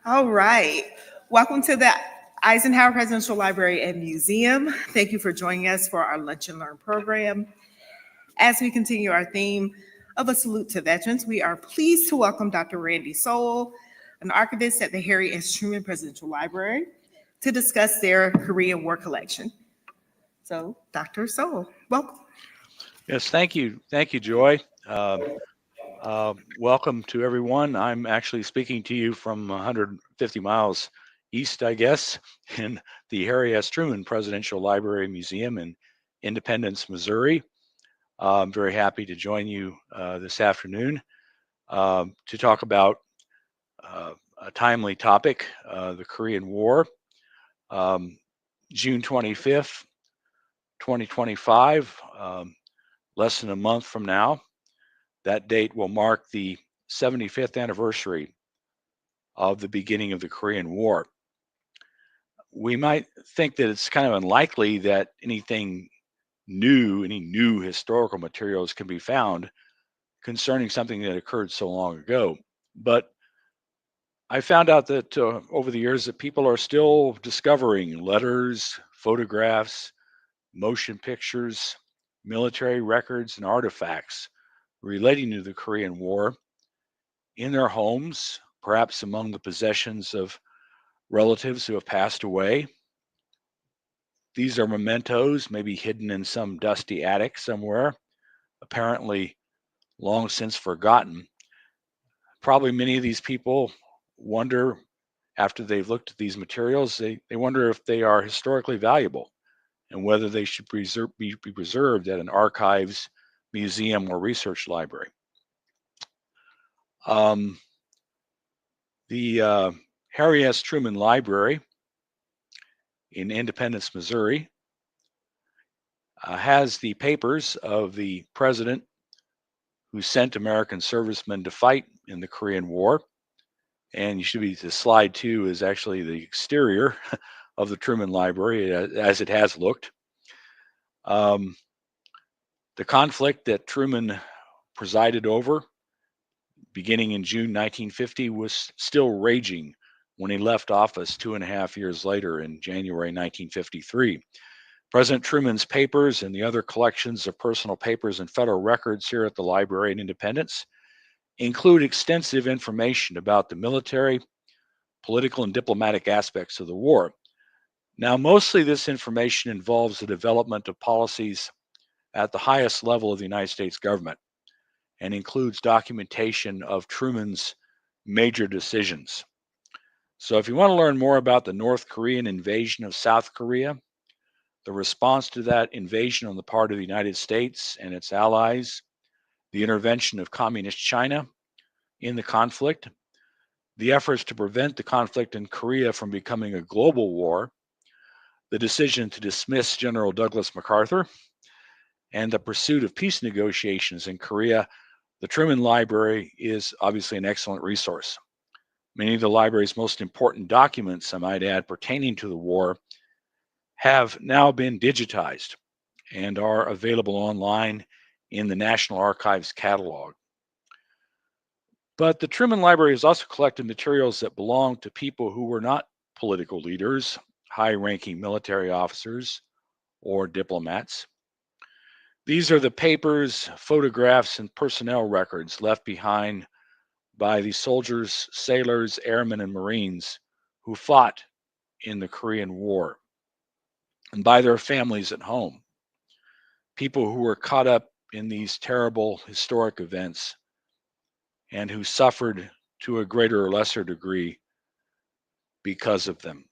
All right. Welcome to the Eisenhower Presidential Library and Museum. Thank you for joining us for our Lunch and Learn program. As we continue our theme of a salute to veterans, we are pleased to welcome Dr. Randy Sowell, an archivist at the Harry S. Truman Presidential Library, to discuss their Korean War collection. So, Dr. Sowell, welcome. Yes, thank you. Thank you, Joy. Welcome to everyone. I'm actually speaking to you from 150 miles east, I guess, in the Harry S. Truman Presidential Library Museum in Independence, Missouri. I'm very happy to join you this afternoon to talk about a timely topic, the Korean War. June 25th, 2025, less than a month from now. That date will mark the 75th anniversary of the beginning of the Korean War. We might think that it's kind of unlikely that any new historical materials can be found concerning something that occurred so long ago. But I found out that over the years that people are still discovering letters, photographs, motion pictures, military records, and artifacts relating to the Korean War in their homes, perhaps among the possessions of relatives who have passed away. These are mementos, maybe hidden in some dusty attic somewhere, apparently long since forgotten. Probably many of these people wonder, after they've looked at these materials, they wonder if they are historically valuable and whether they should be preserved at an archives, museum, or research library. The Harry S. Truman Library in Independence, Missouri, has the papers of the president who sent American servicemen to fight in the Korean War. And you should be to slide 2 is actually the exterior of the Truman Library as it has looked. The conflict that Truman presided over beginning in June 1950 was still raging when he left office 2.5 years later in January 1953. President Truman's papers and the other collections of personal papers and federal records here at the library in Independence include extensive information about the military, political, and diplomatic aspects of the war. Now, mostly this information involves the development of policies at the highest level of the United States government and includes documentation of Truman's major decisions. So if you want to learn more about the North Korean invasion of South Korea, the response to that invasion on the part of the United States and its allies, the intervention of Communist China in the conflict, the efforts to prevent the conflict in Korea from becoming a global war, the decision to dismiss General Douglas MacArthur, and the pursuit of peace negotiations in Korea, the Truman Library is obviously an excellent resource. Many of the library's most important documents, I might add, pertaining to the war have now been digitized and are available online in the National Archives catalog. But the Truman Library has also collected materials that belong to people who were not political leaders, high-ranking military officers, or diplomats. These are the papers, photographs, and personnel records left behind by the soldiers, sailors, airmen, and Marines who fought in the Korean War, and by their families at home. People who were caught up in these terrible historic events and who suffered to a greater or lesser degree because of them.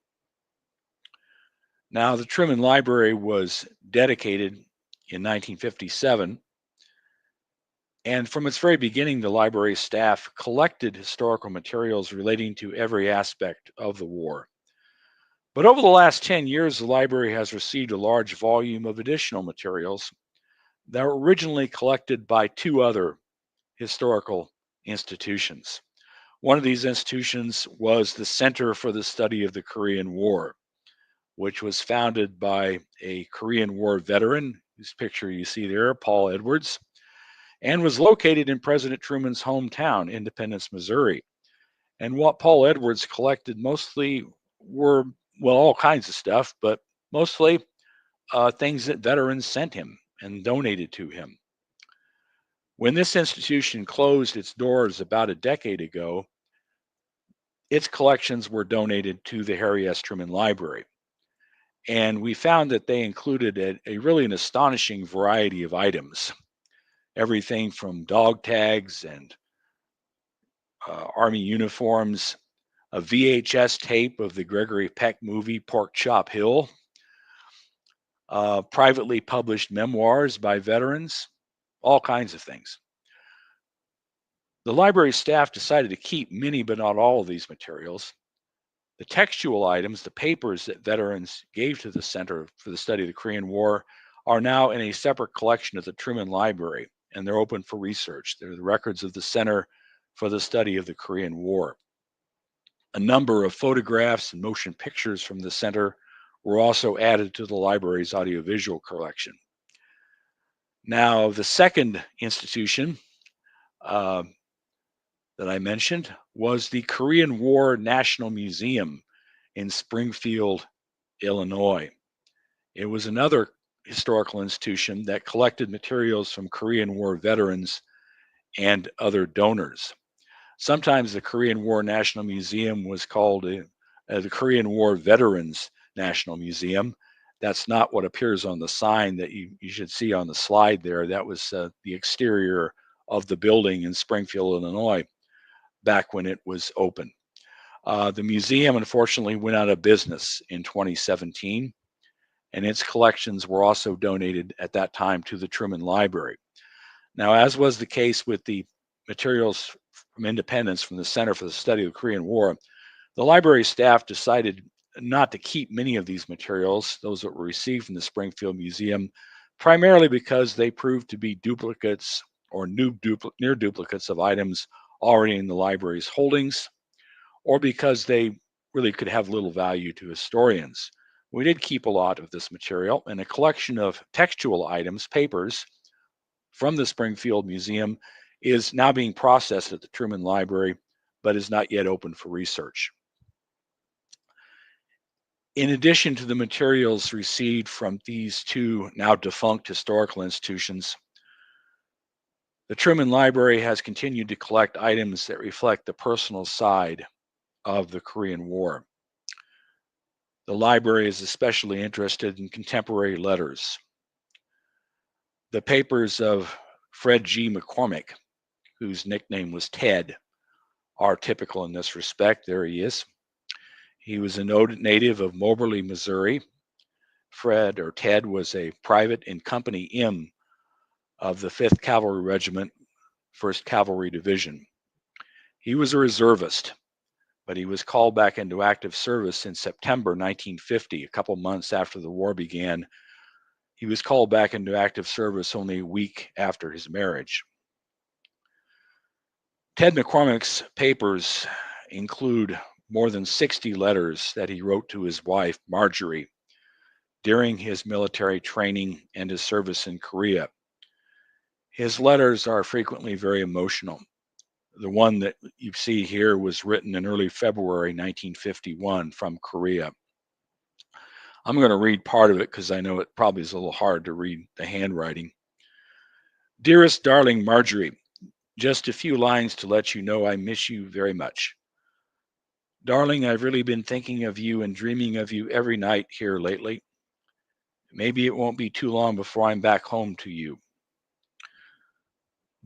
Now, the Truman Library was dedicated in 1957, and from its very beginning, the library staff collected historical materials relating to every aspect of the war. But over the last 10 years, the library has received a large volume of additional materials that were originally collected by 2 other historical institutions. One of these institutions was the Center for the Study of the Korean War, which was founded by a Korean War veteran, whose picture you see there, Paul Edwards, and was located in President Truman's hometown, Independence, Missouri. And what Paul Edwards collected mostly were, well, all kinds of stuff, but mostly things that veterans sent him and donated to him. When this institution closed its doors about a decade ago, its collections were donated to the Harry S. Truman Library. And we found that they included a really an astonishing variety of items, everything from dog tags and Army uniforms, a VHS tape of the Gregory Peck movie Pork Chop Hill, privately published memoirs by veterans, all kinds of things. The library staff decided to keep many but not all of these materials. The textual items, the papers that veterans gave to the Center for the Study of the Korean War, are now in a separate collection at the Truman Library, and they're open for research. They're the records of the Center for the Study of the Korean War. A number of photographs and motion pictures from the center were also added to the library's audiovisual collection. Now, the second institution that I mentioned was the Korean War National Museum in Springfield, Illinois. It was another historical institution that collected materials from Korean War veterans and other donors. Sometimes the Korean War National Museum was called the Korean War Veterans National Museum. That's not what appears on the sign that you should see on the slide there. That was the exterior of the building in Springfield, Illinois, back when it was open. The museum unfortunately went out of business in 2017, and its collections were also donated at that time to the Truman Library. Now, as was the case with the materials from Independence from the Center for the Study of the Korean War, the library staff decided not to keep many of these materials, those that were received from the Springfield Museum, primarily because they proved to be duplicates or near duplicates of items already in the library's holdings, or because they really could have little value to historians. We did keep a lot of this material, and a collection of textual items, papers, from the Springfield Museum is now being processed at the Truman Library, but is not yet open for research. In addition to the materials received from these two now defunct historical institutions, the Truman Library has continued to collect items that reflect the personal side of the Korean War. The library is especially interested in contemporary letters. The papers of Fred G. McCormick, whose nickname was Ted, are typical in this respect. There he is. He was a native of Moberly, Missouri. Fred, or Ted, was a private in Company M of the 5th Cavalry Regiment, 1st Cavalry Division. He was a reservist, but he was called back into active service in September 1950, a couple months after the war began. He was called back into active service only a week after his marriage. Ted McCormick's papers include more than 60 letters that he wrote to his wife, Marjorie, during his military training and his service in Korea. His letters are frequently very emotional. The one that you see here was written in early February 1951 from Korea. I'm going to read part of it because I know it probably is a little hard to read the handwriting. Dearest darling Marjorie, just a few lines to let you know I miss you very much. Darling, I've really been thinking of you and dreaming of you every night here lately. Maybe it won't be too long before I'm back home to you.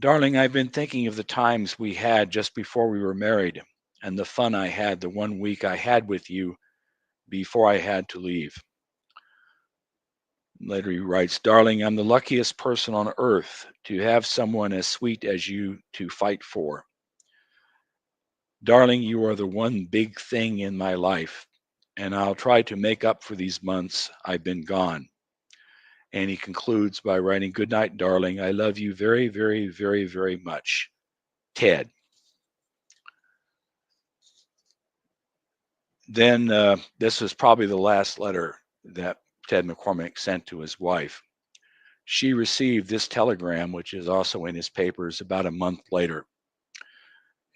Darling, I've been thinking of the times we had just before we were married and the fun I had the 1 week I had with you before I had to leave. Later he writes, Darling, I'm the luckiest person on earth to have someone as sweet as you to fight for. Darling, you are the one big thing in my life, and I'll try to make up for these months I've been gone. And he concludes by writing, Good night, darling. I love you very, very, very, very much. Ted. Then this was probably the last letter that Ted McCormick sent to his wife. She received this telegram, which is also in his papers, about a month later.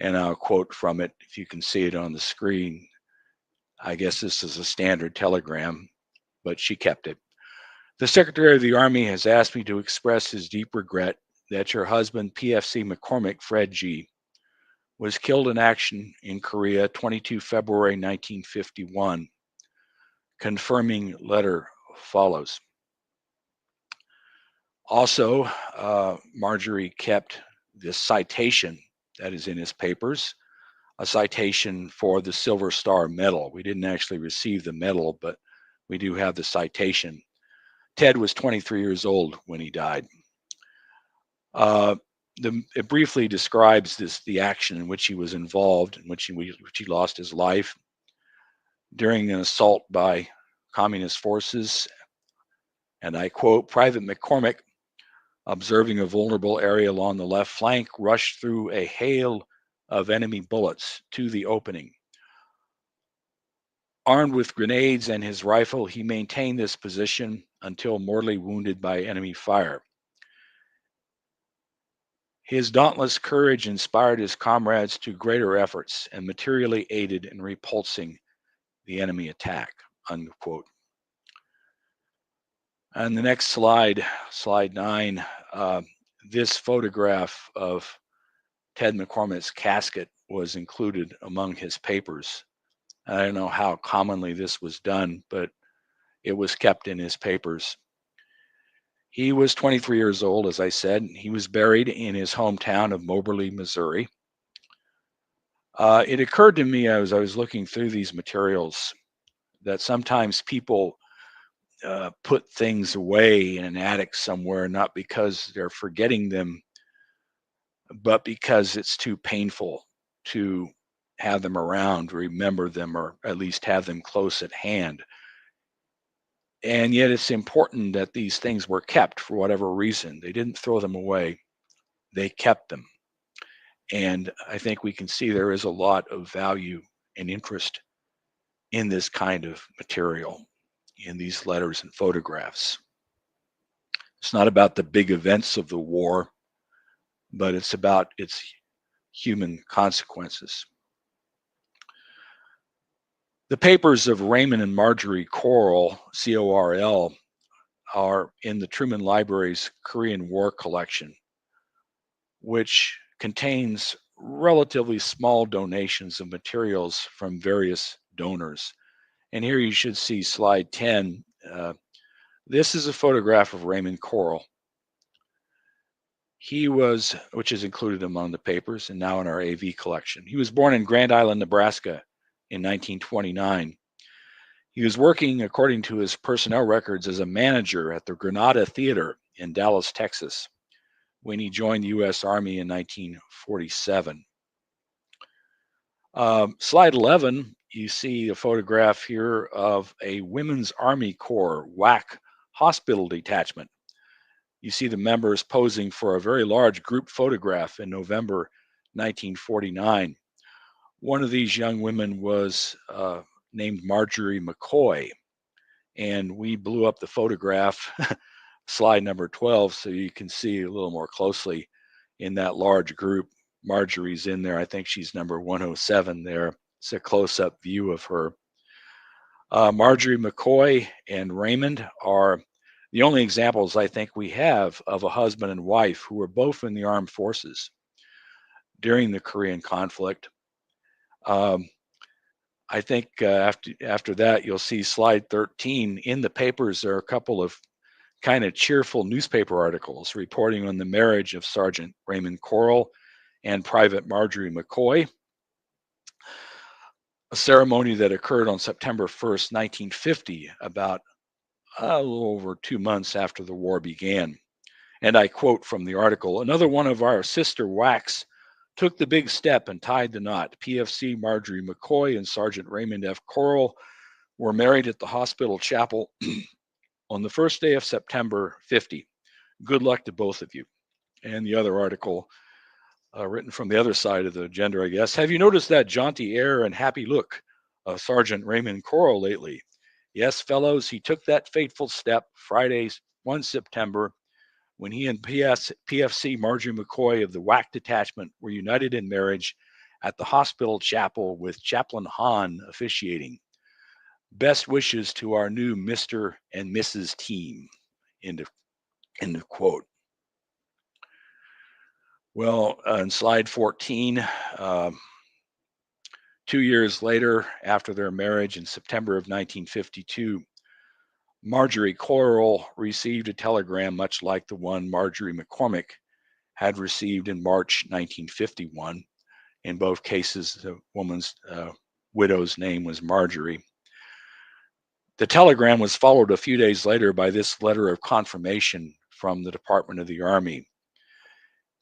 And I'll quote from it if you can see it on the screen. I guess this is a standard telegram, but she kept it. The Secretary of the Army has asked me to express his deep regret that your husband, PFC McCormick Fred G., was killed in action in Korea 22 February 1951. Confirming letter follows. Also, Marjorie kept this citation that is in his papers, a citation for the Silver Star Medal. We didn't actually receive the medal, but we do have the citation. Ted was 23 years old when he died. It briefly describes the action in which he was involved, in which he lost his life during an assault by communist forces. And I quote, Private McCormick, observing a vulnerable area along the left flank, rushed through a hail of enemy bullets to the opening. Armed with grenades and his rifle, he maintained this position until mortally wounded by enemy fire. His dauntless courage inspired his comrades to greater efforts and materially aided in repulsing the enemy attack, unquote. On the next slide, slide 9, this photograph of Ted McCormick's casket was included among his papers. I don't know how commonly this was done, but it was kept in his papers. He was 23 years old, as I said. He was buried in his hometown of Moberly, Missouri. It occurred to me as I was looking through these materials that sometimes people put things away in an attic somewhere, not because they're forgetting them, but because it's too painful to have them around, remember them, or at least have them close at hand. And yet it's important that these things were kept for whatever reason. They didn't throw them away, they kept them. And I think we can see there is a lot of value and interest in this kind of material, in these letters and photographs. It's not about the big events of the war, but it's about its human consequences. The papers of Raymond and Marjorie Corll, C-O-R-L, are in the Truman Library's Korean War collection, which contains relatively small donations of materials from various donors. And here you should see slide 10. This is a photograph of Raymond Corll. He was, which is included among the papers and now in our AV collection. He was born in Grand Island, Nebraska in 1929. He was working, according to his personnel records, as a manager at the Granada Theater in Dallas, Texas, when he joined the U.S. Army in 1947. Slide 11, you see a photograph here of a Women's Army Corps WWII hospital detachment. You see the members posing for a very large group photograph in November 1949. One of these young women was named Marjorie McCoy, and we blew up the photograph, slide number 12, so you can see a little more closely in that large group. Marjorie's in there. I think she's number 107 there. It's a close-up view of her. Marjorie McCoy and Raymond are the only examples I think we have of a husband and wife who were both in the armed forces during the Korean conflict. I think after that, you'll see slide 13. In the papers, there are a couple of kind of cheerful newspaper articles reporting on the marriage of Sergeant Raymond Corll and Private Marjorie McCoy, a ceremony that occurred on September 1st, 1950, about a little over 2 months after the war began. And I quote from the article, another one of our sister WWIIs took the big step and tied the knot. PFC Marjorie McCoy and Sergeant Raymond F. Corll were married at the hospital chapel on the first day of September 50. Good luck to both of you. And the other article, written from the other side of the gender, I guess. Have you noticed that jaunty air and happy look of Sergeant Raymond Corll lately? Yes, fellows, he took that fateful step Friday, 1 September, when he and PFC Marjorie McCoy of the WWII detachment were united in marriage at the hospital chapel with Chaplain Hahn officiating. Best wishes to our new Mr. and Mrs. team. End of quote. Well, on slide 14, 2 years later, after their marriage in September of 1952, Marjorie Coral received a telegram much like the one Marjorie McCormick had received in March 1951. In both cases, the woman's widow's name was Marjorie. The telegram was followed a few days later by this letter of confirmation from the Department of the Army.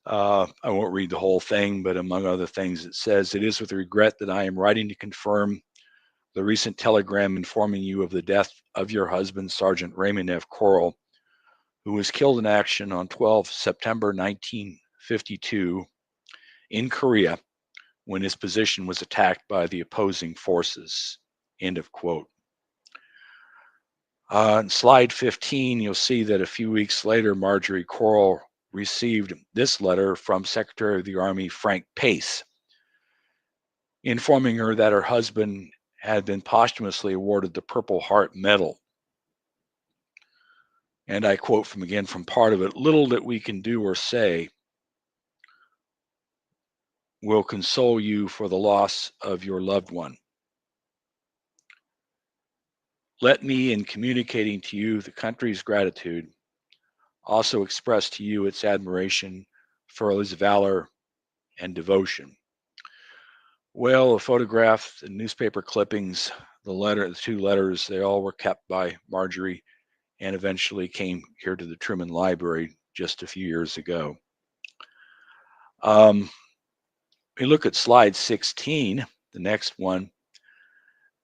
I won't read the whole thing, but among other things, it says, "It is with regret that I am writing to confirm the recent telegram informing you of the death of your husband, Sergeant Raymond F. Coral, who was killed in action on 12 September 1952 in Korea when his position was attacked by the opposing forces." End of quote. On slide 15, you'll see that a few weeks later, Marjorie Coral received this letter from Secretary of the Army Frank Pace, informing her that her husband had been posthumously awarded the Purple Heart Medal. And I quote from part of it, "Little that we can do or say will console you for the loss of your loved one. Let me, in communicating to you the country's gratitude, also express to you its admiration for his valor and devotion." Well, a photograph, the newspaper clippings, the 2 letters, they all were kept by Marjorie and eventually came here to the Truman Library just a few years ago. We look at slide 16, the next one.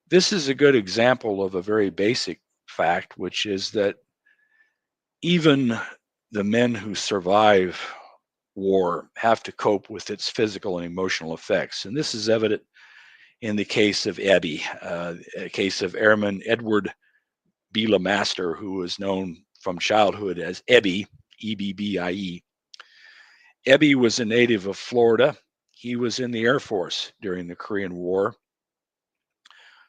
This is a good example of a very basic fact, which is that even the men who survive war have to cope with its physical and emotional effects. And this is evident in the case of Ebby, a case of Airman Edward B. LeMaster, who was known from childhood as Ebby, E-B-B-I-E. Ebby was a native of Florida. He was in the Air Force during the Korean War,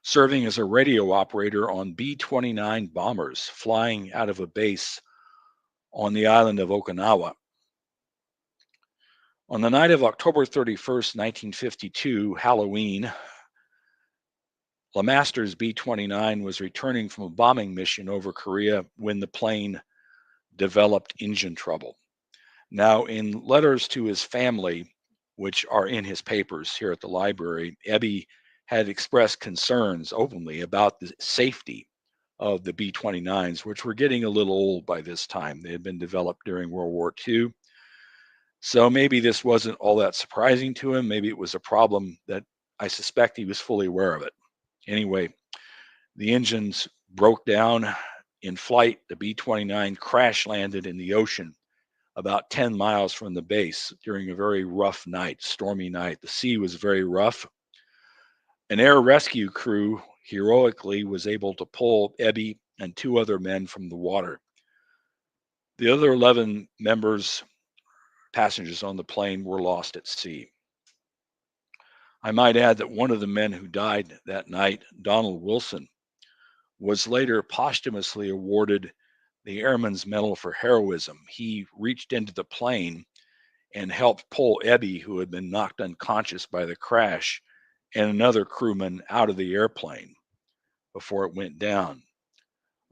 serving as a radio operator on B-29 bombers flying out of a base on the island of Okinawa. On the night of October 31st, 1952, Halloween, LeMaster's B-29 was returning from a bombing mission over Korea when the plane developed engine trouble. Now, in letters to his family, which are in his papers here at the library, Ebby had expressed concerns openly about the safety of the B-29s, which were getting a little old by this time. They had been developed during World War II. So maybe this wasn't all that surprising to him. Maybe it was a problem that I suspect he was fully aware of it. Anyway, the engines broke down in flight. The B-29 crash landed in the ocean about 10 miles from the base during a very rough night, stormy night. The sea was very rough. An air rescue crew heroically was able to pull Ebby and 2 other men from the water. The other 11 passengers on the plane were lost at sea. I might add that one of the men who died that night, Donald Wilson, was later posthumously awarded the Airman's Medal for heroism. He reached into the plane and helped pull Ebby, who had been knocked unconscious by the crash, and another crewman out of the airplane before it went down.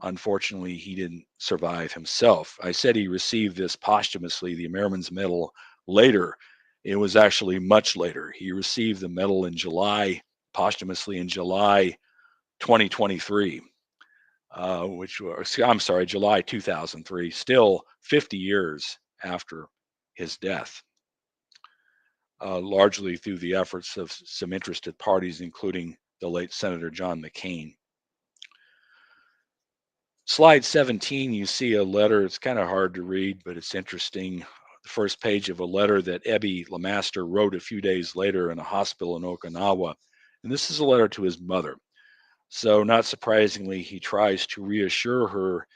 Unfortunately, he didn't survive himself. I said he received this posthumously, the Airman's Medal, later. It was actually much later. He received the medal in July, posthumously in July 2023. July 2003, still 50 years after his death, largely through the efforts of some interested parties, including the late Senator John McCain. Slide 17, you see a letter. It's kind of hard to read, but it's interesting. The first page of a letter that Ebby LeMaster wrote a few days later in a hospital in Okinawa. And this is a letter to his mother. So not surprisingly, he tries to reassure her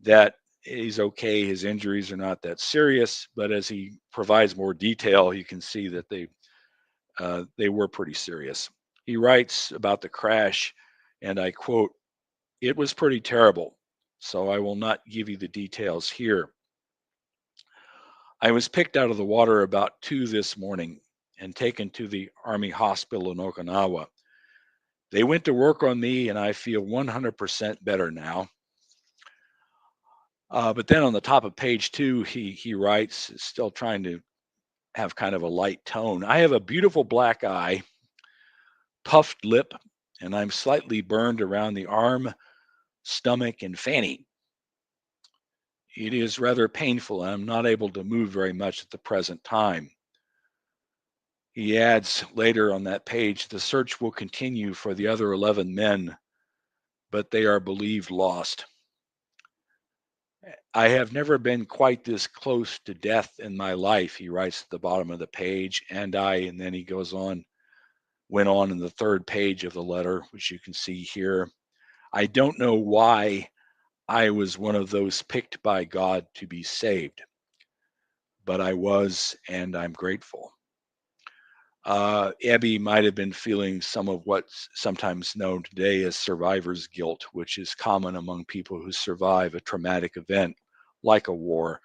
that he's okay, his injuries are not that serious, but as he provides more detail, you can see that they were pretty serious. He writes about the crash, and I quote, "It was pretty terrible, so I will not give you the details here. I was picked out of the water about 2 this morning and taken to the Army hospital in Okinawa. They went to work on me, and I feel 100% better now." But then on the top of page 2, he writes, still trying to have kind of a light tone, "I have a beautiful black eye, puffed lip, and I'm slightly burned around the arm, stomach, and fanny. It is rather painful, and I'm not able to move very much at the present time." He adds later on that page, "The search will continue for the other 11 men, but they are believed lost. I have never been quite this close to death in my life," he writes at the bottom of the page, and then he goes on, went on in the 3rd page of the letter, which you can see here. "I don't know why I was one of those picked by God to be saved, but I was, and I'm grateful." Abby might have been feeling some of what's sometimes known today as survivor's guilt, which is common among people who survive a traumatic event like a war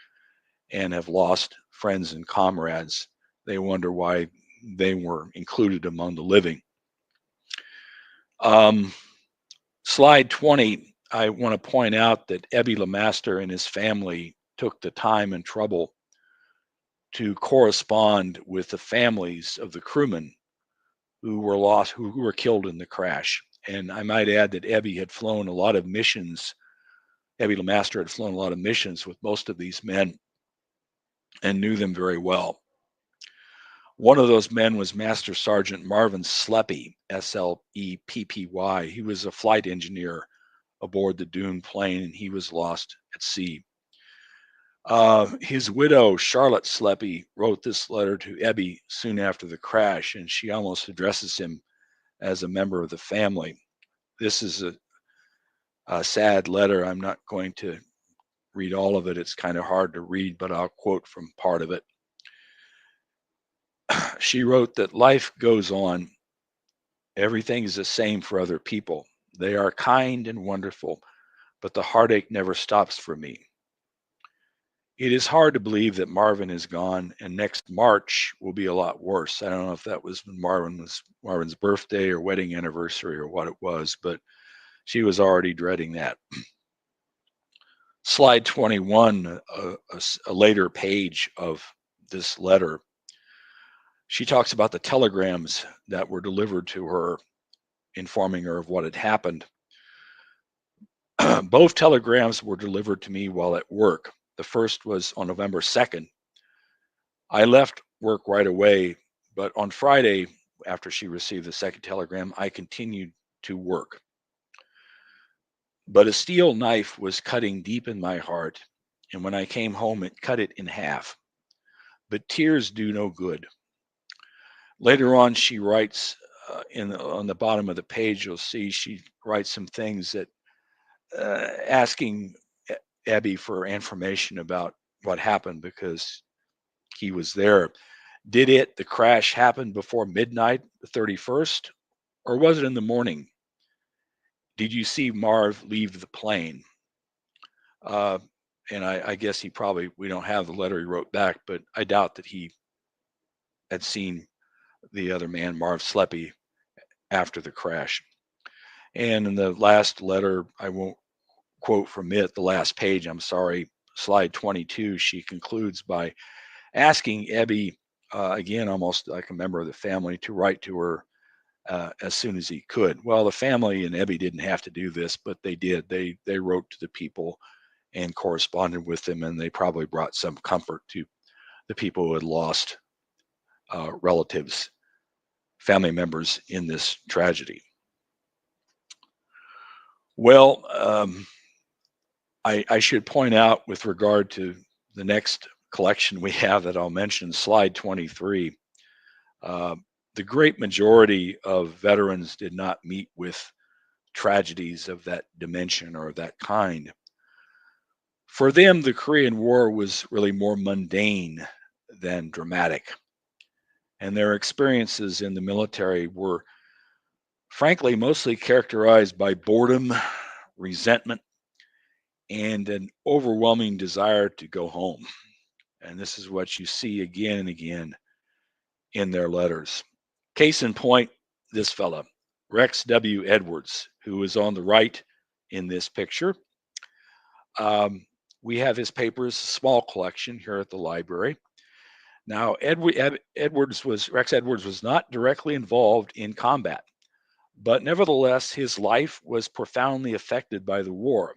and have lost friends and comrades. They wonder why they were included among the living. Slide 20, I want to point out that Ebby Lemaster and his family took the time and trouble to correspond with the families of the crewmen who were lost, who were killed in the crash. And I might add that Ebby had flown a lot of missions. Ebby Lemaster had flown a lot of missions with most of these men and knew them very well. One of those men was Master Sergeant Marvin Sleppy, Sleppy. He was a flight engineer aboard the doomed plane, and he was lost at sea. His widow, Charlotte Sleppy, wrote this letter to Ebby soon after the crash, and she almost addresses him as a member of the family. This is a sad letter. I'm not going to read all of it. It's kind of hard to read, but I'll quote from part of it. She wrote that life goes on. Everything is the same for other people. They are kind and wonderful, but the heartache never stops for me. It is hard to believe that Marvin is gone, and next March will be a lot worse. I don't know if that was when Marvin's birthday or wedding anniversary or what it was, but she was already dreading that. Slide 21, a later page of this letter, she talks about the telegrams that were delivered to her, informing her of what had happened. Both telegrams were delivered to me while at work. The first was on November 2nd. I left work right away, but on Friday, after she received the second telegram, I continued to work. But a steel knife was cutting deep in my heart, and when I came home, it cut it in half. But tears do no good. Later on, she writes on the bottom of the page, you'll see she writes some things that asking Abby for information about what happened because he was there. Did the crash happen before midnight, the 31st, or was it in the morning? Did you see Marv leave the plane? And I guess we don't have the letter he wrote back, but I doubt that he had seen the other man, Marv Sleppy, after the crash. And in the last letter, I won't quote from it, the last page, I'm sorry, slide 22, she concludes by asking Ebby, again, almost like a member of the family, to write to her as soon as he could. Well, the family and Ebby didn't have to do this, but they did. They wrote to the people and corresponded with them, and they probably brought some comfort to the people who had lost relatives, family members in this tragedy. Well, I should point out with regard to the next collection we have that I'll mention, slide 23, the great majority of veterans did not meet with tragedies of that dimension or of that kind. For them, the Korean War was really more mundane than dramatic. and their experiences in the military were frankly mostly characterized by boredom, resentment, and an overwhelming desire to go home. And this is what you see again and again in their letters. Case in point, this fella, Rex W. Edwards, who is on the right in this picture. We have his papers, a small collection here at the library. Now, Rex Edwards was not directly involved in combat, but nevertheless, his life was profoundly affected by the war.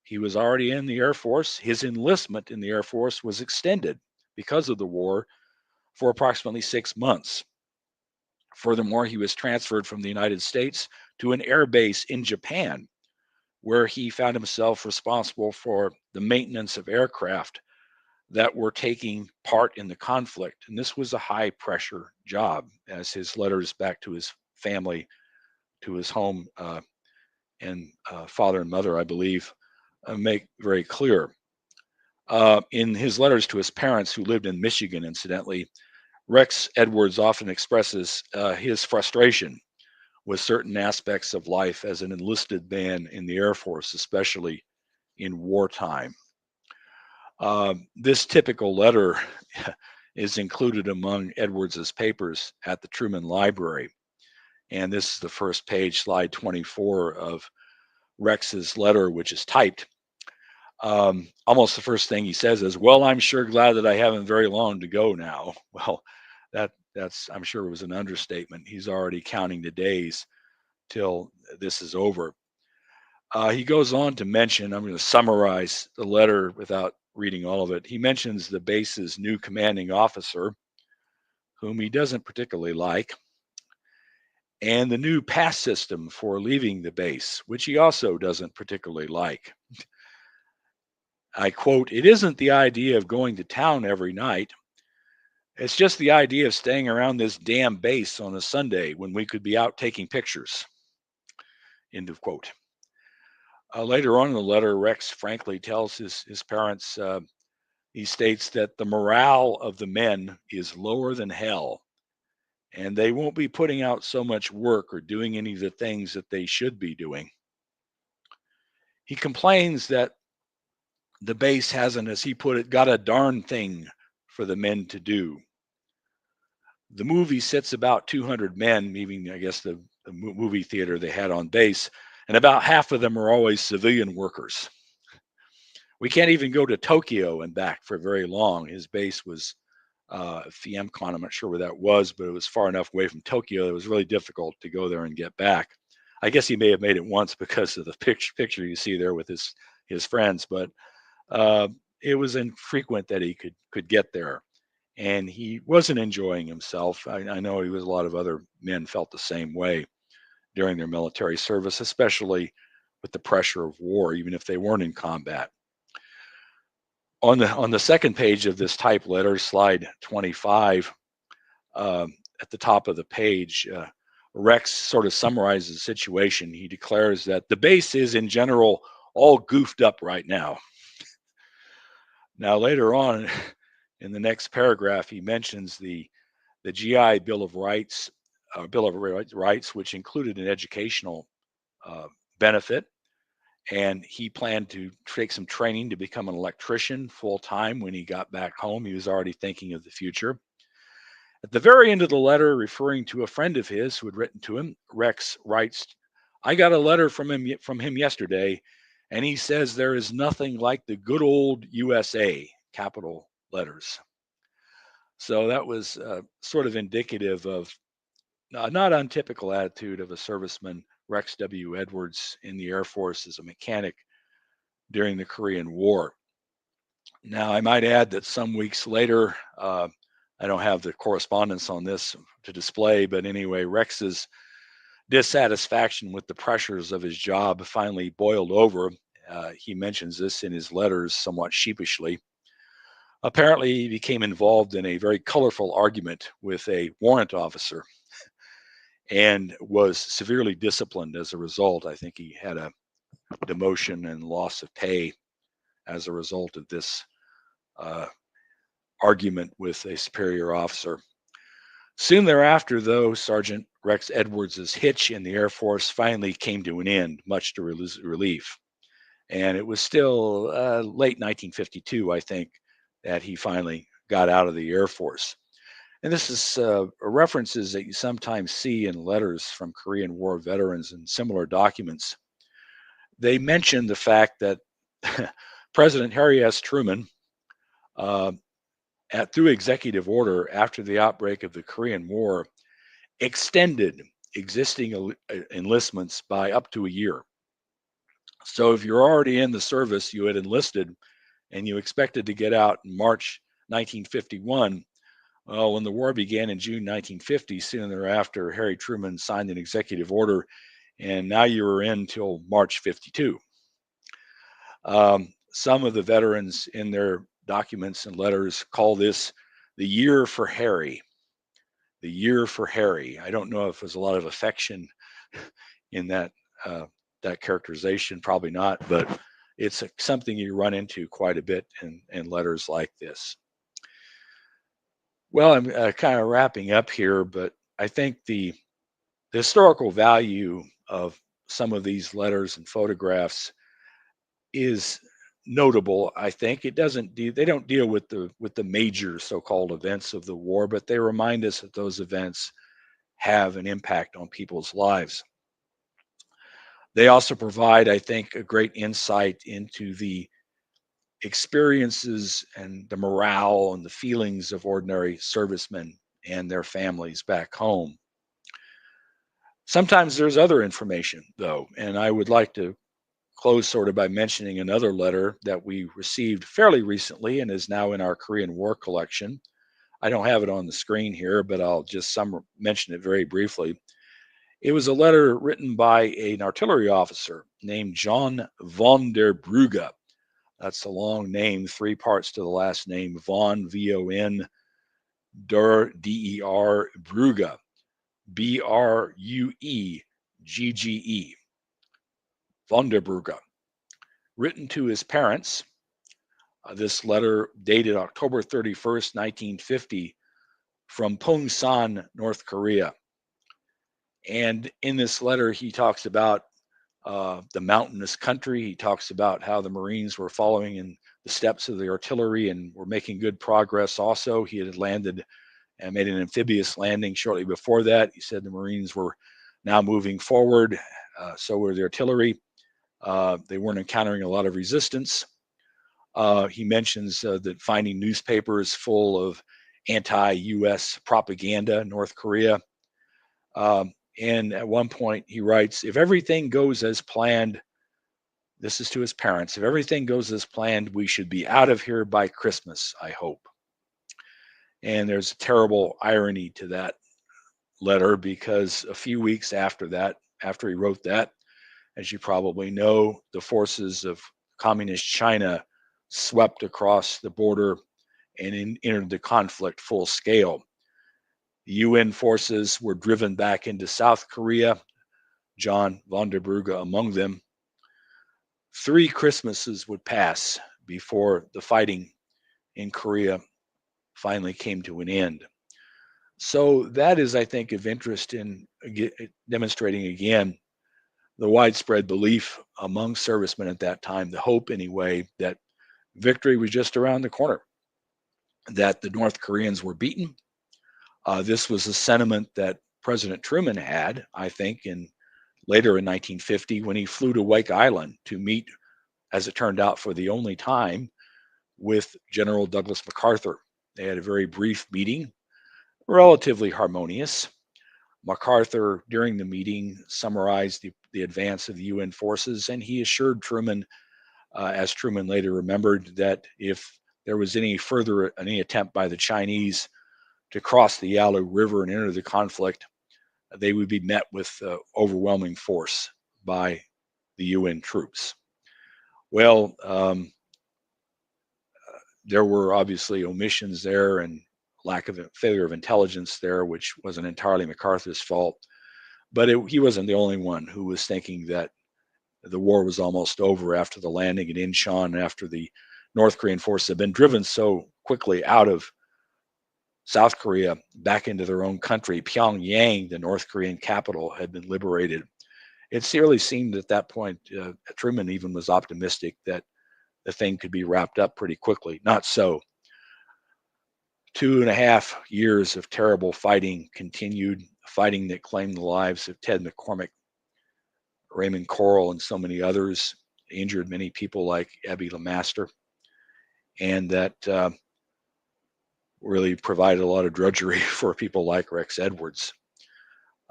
He was already in the Air Force. His enlistment in the Air Force was extended because of the war for approximately 6 months. Furthermore, he was transferred from the United States to an air base in Japan, where he found himself responsible for the maintenance of aircraft that were taking part in the conflict. And this was a high pressure job, as his letters back to his family, to his home, and father and mother, I believe, make very clear. In his letters to his parents, who lived in Michigan, incidentally, Rex Edwards often expresses his frustration with certain aspects of life as an enlisted man in the Air Force, especially in wartime. This typical letter is included among Edwards's papers at the Truman Library. And this is the first page, slide 24 of Rex's letter, which is typed. Almost the first thing he says is, "Well, I'm sure glad that I haven't very long to go now." Well, that's I'm sure it was an understatement. He's already counting the days till this is over. He goes on to mention, I'm going to summarize the letter without reading all of it. He mentions the base's new commanding officer, whom he doesn't particularly like, and the new pass system for leaving the base, which he also doesn't particularly like. I quote, "It isn't the idea of going to town every night. It's just the idea of staying around this damn base on a Sunday when we could be out taking pictures." End of quote. Later on in the letter, Rex frankly tells his parents, he states that the morale of the men is lower than hell, and they won't be putting out so much work or doing any of the things that they should be doing. He complains that the base hasn't, as he put it, got a darn thing for the men to do. The movie sits about 200 men, meaning, I guess, the movie theater they had on base, and about half of them are always civilian workers. We can't even go to Tokyo and back for very long. His base was Fiumcon. I'm not sure where that was, but it was far enough away from Tokyo. It was really difficult to go there and get back. I guess he may have made it once because of the picture you see there with his friends, but it was infrequent that he could get there, and he wasn't enjoying himself. I know a lot of other men felt the same way during their military service, especially with the pressure of war, even if they weren't in combat. On the second page of this type letter, slide 25, at the top of the page, Rex sort of summarizes the situation. He declares that the base is in general all goofed up right now. Now, later on in the next paragraph, he mentions the GI Bill of Rights, which included an educational benefit, and he planned to take some training to become an electrician full time when he got back home. He was already thinking of the future. At the very end of the letter, referring to a friend of his who had written to him, Rex writes, "I got a letter from him yesterday, and he says there is nothing like the good old USA," capital letters. So that was sort of indicative of a not untypical attitude of a serviceman, Rex W. Edwards, in the Air Force as a mechanic during the Korean War. Now, I might add that some weeks later, I don't have the correspondence on this to display, but anyway, Rex's dissatisfaction with the pressures of his job finally boiled over. He mentions this in his letters somewhat sheepishly. Apparently, he became involved in a very colorful argument with a warrant officer and was severely disciplined as a result. I think he had a demotion and loss of pay as a result of this argument with a superior officer. Soon thereafter, though, Sergeant Rex Edwards's hitch in the Air Force finally came to an end, much to relief. And it was still late 1952, I think, that he finally got out of the Air Force. And this is references that you sometimes see in letters from Korean War veterans and similar documents. They mention the fact that President Harry S. Truman, through executive order after the outbreak of the Korean War, extended existing enlistments by up to a year. So if you're already in the service, you had enlisted and you expected to get out in March 1951. Well, when the war began in June 1950, soon thereafter, Harry Truman signed an executive order, and now you were in till March 52. Some of the veterans in their documents and letters call this the year for Harry. The year for Harry. I don't know if there's a lot of affection in that characterization, probably not, but it's something you run into quite a bit in letters like this. Well, I'm kind of wrapping up here, but I think the historical value of some of these letters and photographs is notable. I think they don't deal with the major so-called events of the war, but they remind us that those events have an impact on people's lives. They also provide, I think, a great insight into the experiences and the morale and the feelings of ordinary servicemen and their families back home. Sometimes there's other information, though, and I would like to close sort of by mentioning another letter that we received fairly recently and is now in our Korean War collection. I don't have it on the screen here, but I'll just mention it very briefly. It was a letter written by an artillery officer named John von der Brugge. That's a long name, 3 parts to the last name, von, V-O-N, der, D-E-R, Brugge, B-R-U-E-G-G-E, von der Brugge. Written to his parents, this letter dated October 31st, 1950, from Pongsan, North Korea. And in this letter, he talks about the mountainous country. He talks about how the Marines were following in the steps of the artillery and were making good progress. Also, he had landed and made an amphibious landing shortly before that. He said the Marines were now moving forward. So were the artillery. They weren't encountering a lot of resistance. He mentions that finding newspapers full of anti-U.S. propaganda in North Korea. And at one point he writes, if everything goes as planned, this is to his parents, if everything goes as planned, we should be out of here by Christmas, I hope. And there's a terrible irony to that letter, because a few weeks after that, after he wrote that, as you probably know, the forces of communist China swept across the border and entered the conflict full scale. The UN forces were driven back into South Korea, John von der Brugge among them. 3 Christmases would pass before the fighting in Korea finally came to an end. So that is, I think, of interest in demonstrating again the widespread belief among servicemen at that time, the hope anyway, that victory was just around the corner, that the North Koreans were beaten. This was a sentiment that President Truman had, I think, later in 1950 when he flew to Wake Island to meet, as it turned out, for the only time with General Douglas MacArthur. They had a very brief meeting, relatively harmonious. MacArthur, during the meeting, summarized the advance of the UN forces, and he assured Truman, as Truman later remembered, that if there was any attempt by the Chinese to cross the Yalu River and enter the conflict, they would be met with overwhelming force by the UN troops. Well, there were obviously omissions there and failure of intelligence there, which wasn't entirely MacArthur's fault. But he wasn't the only one who was thinking that the war was almost over after the landing at Incheon, after the North Korean forces had been driven so quickly out of South Korea back into their own country. Pyongyang, the North Korean capital, had been liberated. It really seemed at that point, Truman even was optimistic that the thing could be wrapped up pretty quickly. Not so. 2.5 years of terrible fighting continued, fighting that claimed the lives of Ted McCormick, Raymond Corral, and so many others, injured many people like Abby LeMaster, and that really provided a lot of drudgery for people like Rex Edwards.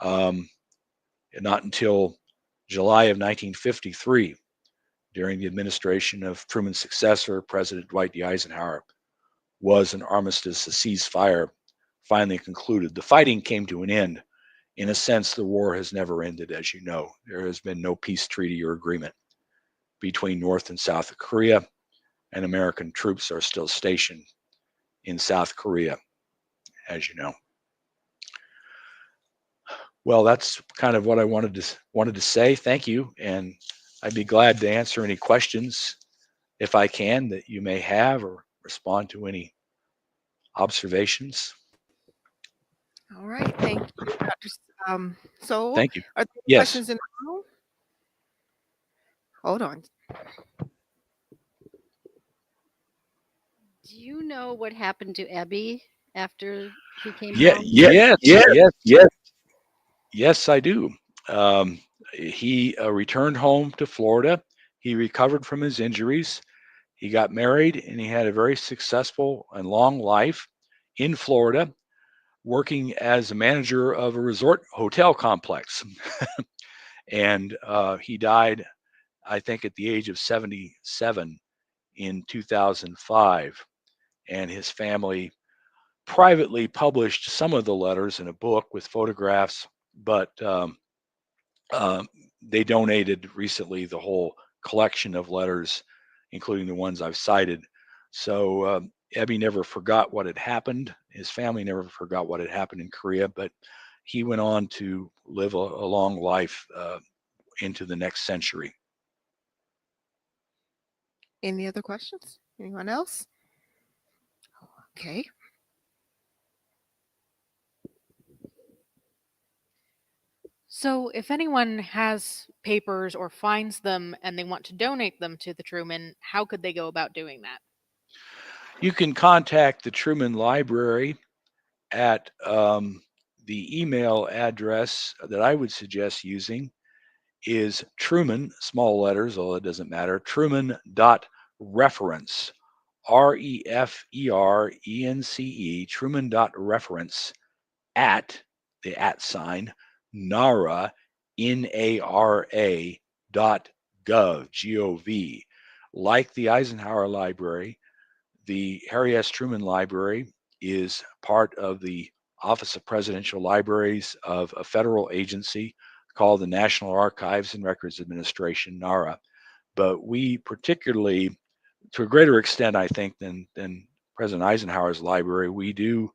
Not until July of 1953, during the administration of Truman's successor, President Dwight D. Eisenhower, was an armistice, a ceasefire, finally concluded. The fighting came to an end. In a sense, the war has never ended, as you know. There has been no peace treaty or agreement between North and South Korea, and American troops are still stationed in South Korea, as you know. Well, that's kind of what I wanted to say. Thank you, and I'd be glad to answer any questions, if I can, that you may have, or respond to any observations. All right, thank you, Dr. Sowell. Thank you. Are there Yes. questions in the room? Hold on. Do you know what happened to Abby after he came Yeah. home? Yes, I do. He returned home to Florida. He recovered from his injuries. He got married, and he had a very successful and long life in Florida, working as a manager of a resort hotel complex. And he died, I think, at the age of 77 in 2005. And his family privately published some of the letters in a book with photographs, but they donated recently the whole collection of letters, including the ones I've cited. So Ebby never forgot what had happened. His family never forgot what had happened in Korea, but he went on to live a long life into the next century. Any other questions? Anyone else? Okay. So, if anyone has papers or finds them and they want to donate them to the Truman, how could they go about doing that? You can contact the Truman Library at the email address that I would suggest using is Truman, small letters, although it doesn't matter, Truman.reference, REFERENCE, Truman.reference at the @ NARA, NARA .gov, GOV. Like the Eisenhower Library, the Harry S. Truman Library is part of the Office of Presidential Libraries of a federal agency called the National Archives and Records Administration, NARA. But we particularly, to a greater extent, I think, than President Eisenhower's library, we do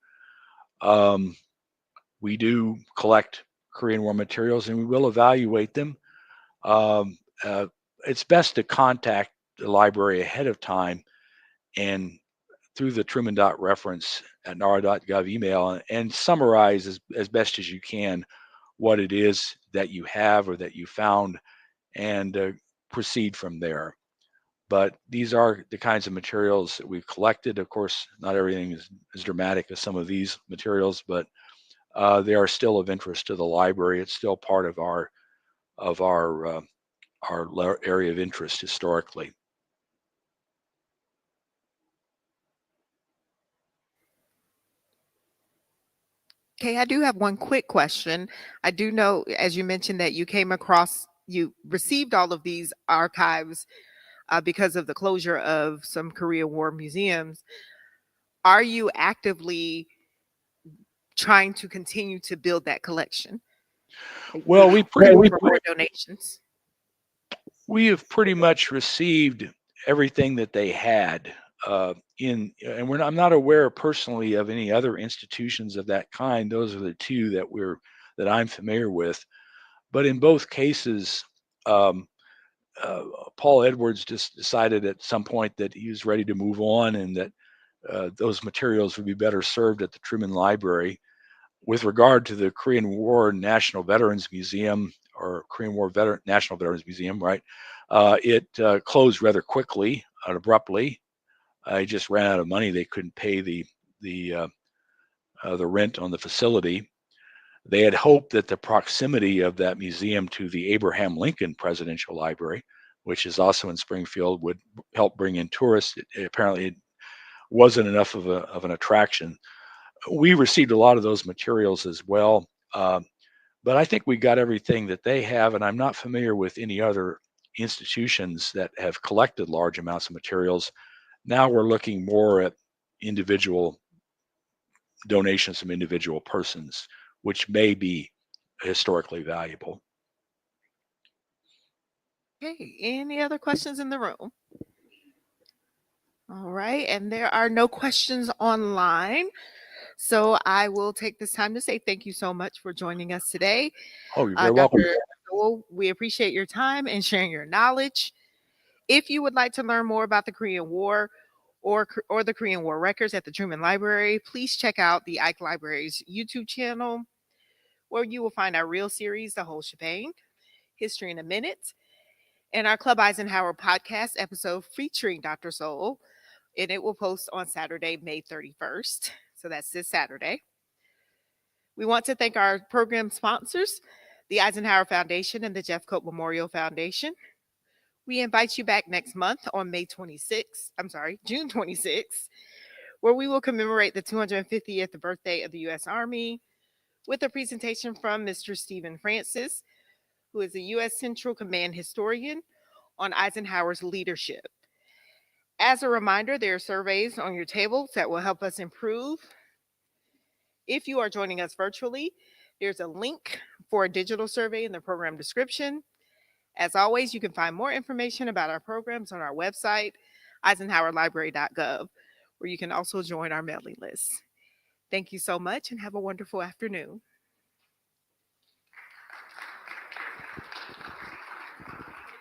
collect Korean War materials, and we will evaluate them. It's best to contact the library ahead of time and through the Truman.reference at NARA.gov email and summarize as best as you can what it is that you have or that you found and proceed from there. But these are the kinds of materials that we've collected. Of course, not everything is as dramatic as some of these materials, but they are still of interest to the library. It's still part of our area of interest historically. Okay, I do have one quick question. I do know, as you mentioned, that you received all of these archives because of the closure of some Korean War museums. Are you actively trying to continue to build that collection? Well, we more donations. We have pretty much received everything that they had and I'm not aware personally of any other institutions of that kind. Those are the two that I'm familiar with. But in both cases, Paul Edwards just decided at some point that he was ready to move on and that those materials would be better served at the Truman Library. With regard to the Korean War National Veterans Museum, or Korean War National Veterans Museum, right? It closed rather quickly and abruptly. It just ran out of money. They couldn't pay the rent on the facility. They had hoped that the proximity of that museum to the Abraham Lincoln Presidential Library, which is also in Springfield, would help bring in tourists. Apparently, it wasn't enough of an attraction. We received a lot of those materials as well, but I think we got everything that they have, and I'm not familiar with any other institutions that have collected large amounts of materials. Now we're looking more at individual donations from individual persons, which may be historically valuable. Okay, any other questions in the room? All right, and there are no questions online. So I will take this time to say thank you so much for joining us today. Oh, you're very welcome. Dr. Sowell, we appreciate your time and sharing your knowledge. If you would like to learn more about the Korean War or the Korean War records at the Truman Library, please check out the Ike Library's YouTube channel, where you will find our real series, The Whole Shebang, History in a Minute, and our Club Eisenhower podcast episode featuring Dr. Sowell, and it will post on Saturday, May 31st. So that's this Saturday. We want to thank our program sponsors, the Eisenhower Foundation and the Jeffcoat Memorial Foundation. We invite you back next month on June 26th, where we will commemorate the 250th birthday of the U.S. Army with a presentation from Mr. Stephen Francis, who is a U.S. Central Command historian, on Eisenhower's leadership. As a reminder, there are surveys on your tables that will help us improve. If you are joining us virtually, there's a link for a digital survey in the program description. As always, you can find more information about our programs on our website, eisenhowerlibrary.gov, where you can also join our mailing list. Thank you so much and have a wonderful afternoon.